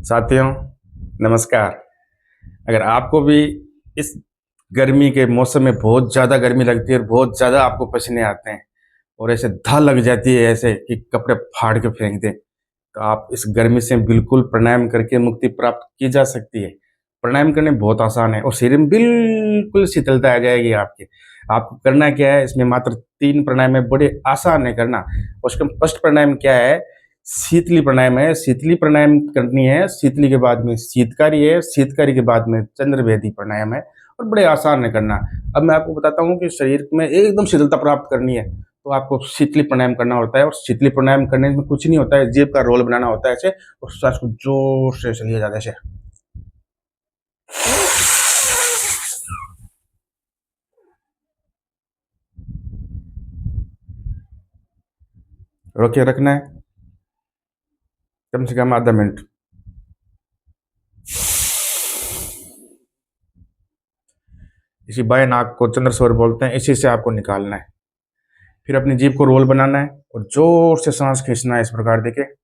साथियों, नमस्कार। अगर आपको भी इस गर्मी के मौसम में बहुत ज़्यादा गर्मी लगती है और बहुत ज़्यादा आपको पसीने आते हैं और ऐसे धा लग जाती है ऐसे कि कपड़े फाड़ के फेंक दें, तो आप इस गर्मी से बिल्कुल प्राणायाम करके मुक्ति प्राप्त की जा सकती है। प्राणायाम करने बहुत आसान है और शरीर में बिल्कुल शीतलता आ जाएगी आपके। आपको करना क्या है, इसमें मात्र 3 प्राणायाम है, बड़े आसान है करना। उसका फर्स्ट प्राणायाम क्या है? शीतली प्राणायाम है। शीतली प्राणायाम करनी है, शीतली के बाद में शीतकारी है, शीतकारी के बाद में चंद्रभेदी प्राणायाम है और बड़े आसान है करना। अब मैं आपको बताता हूँ कि शरीर में एकदम शीतलता प्राप्त करनी है, तो आपको शीतली प्राणायाम करना होता है और शीतली प्राणायाम करने में कुछ नहीं होता है, जेब का रोल बनाना होता है ऐसे और सांस को जोर से चलिए जाता है ऐसे। रोक के रखना है कम से कम आधा मिनट। इसी बाएं नाक को चंद्र स्वर बोलते हैं, इसी से आपको निकालना है। फिर अपनी जीभ को रोल बनाना है और जोर से सांस खींचना है इस प्रकार देखिए।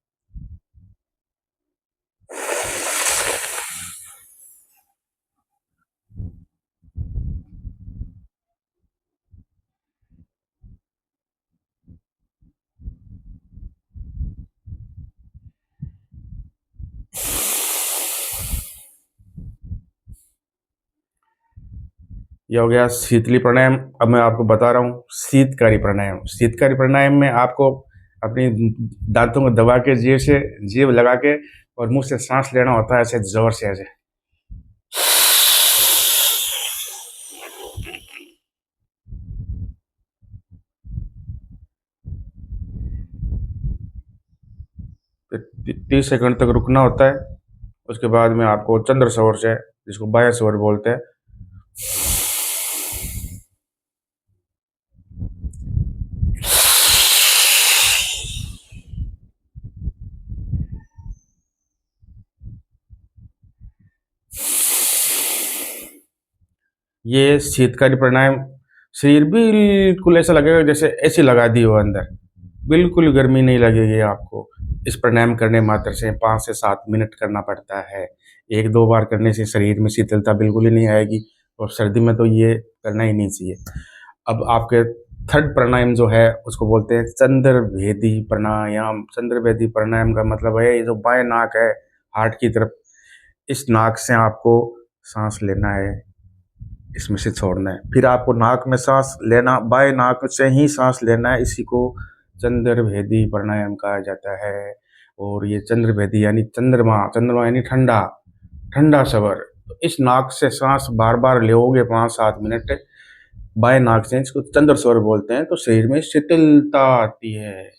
यह हो गया शीतली प्राणायाम। अब मैं आपको बता रहा हूँ शीतकारी प्राणायाम। शीतकारी प्राणायाम में आपको अपनी दांतों को दबा के जीभ लगा के और मुंह से सांस लेना होता है ऐसे जोर से ऐसे। फिर 30 सेकंड तक रुकना होता है। उसके बाद में आपको चंद्र सौर से, जिसको बाह्य सौर बोलते हैं, ये शीतकारी प्राणायाम शरीर बिल्कुल ऐसा लगेगा जैसे एसी लगा दी हो अंदर। बिल्कुल गर्मी नहीं लगेगी आपको। इस प्राणायाम करने मात्र से 5 से 7 मिनट करना पड़ता है। 1-2 बार करने से शरीर में शीतलता बिल्कुल ही नहीं आएगी और सर्दी में तो ये करना ही नहीं चाहिए। अब आपके थर्ड प्राणायाम जो है उसको बोलते हैं चंद्रभेदी प्राणायाम। चंद्रभेदी प्राणायाम का मतलब है ये जो बाएं नाक है हार्ट की तरफ, इस नाक से आपको सांस लेना है, इसमें से छोड़ना है। फिर आपको नाक में सांस लेना, बाएं नाक से ही सांस लेना है। इसी को चंद्रभेदी प्राणायाम कहा जाता है। और ये चंद्रभेदी यानी चंद्रमा, चंद्रमा यानी ठंडा, ठंडा सबर। तो इस नाक से सांस बार बार लोगे 5-7 मिनट बाएं नाक से, इसको चंद्र स्वर बोलते हैं, तो शरीर में शीतलता आती है।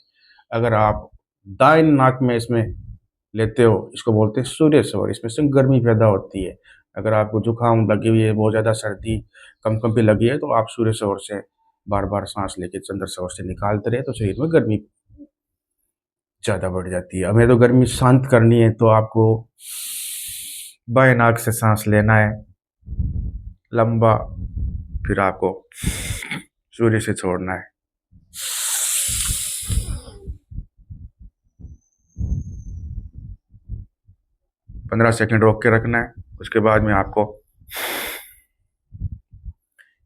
अगर आप दाएं नाक में इसमें लेते हो, इसको बोलते हैं सूर्य स्वर, इसमें से गर्मी पैदा होती है। अगर आपको जुकाम लगी हुई है, बहुत ज़्यादा सर्दी कंपकंपी लगी है, तो आप सूर्य स्वर से बार बार सांस लेके चंद्र स्वर से निकालते रहे, तो शरीर में गर्मी ज़्यादा बढ़ जाती है। हमें तो गर्मी शांत करनी है, तो आपको बाएं नाक से सांस लेना है लंबा, फिर आपको सूर्य से छोड़ना है। 15 सेकंड रोक के रखना है। उसके बाद में आपको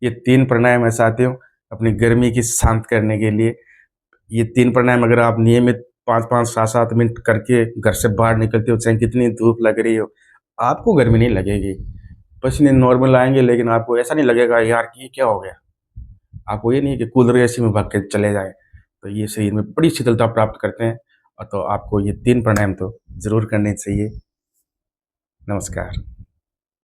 ये 3 प्राणायाम है साथियों, अपनी गर्मी की शांत करने के लिए। ये 3 प्राणायाम अगर आप नियमित 5-5, 7-7 मिनट करके घर से बाहर निकलते हो, चाहे कितनी धूप लग रही हो, आपको गर्मी नहीं लगेगी। पसीने नॉर्मल आएंगे, लेकिन आपको ऐसा नहीं लगेगा यार कि ये क्या हो गया। आपको ये नहीं कि कूलर एसी में भाग के चले जाए। तो ये शरीर में बड़ी शीतलता प्राप्त करते हैं। और तो आपको ये 3 प्राणायाम तो ज़रूर करने चाहिए। नमस्कार।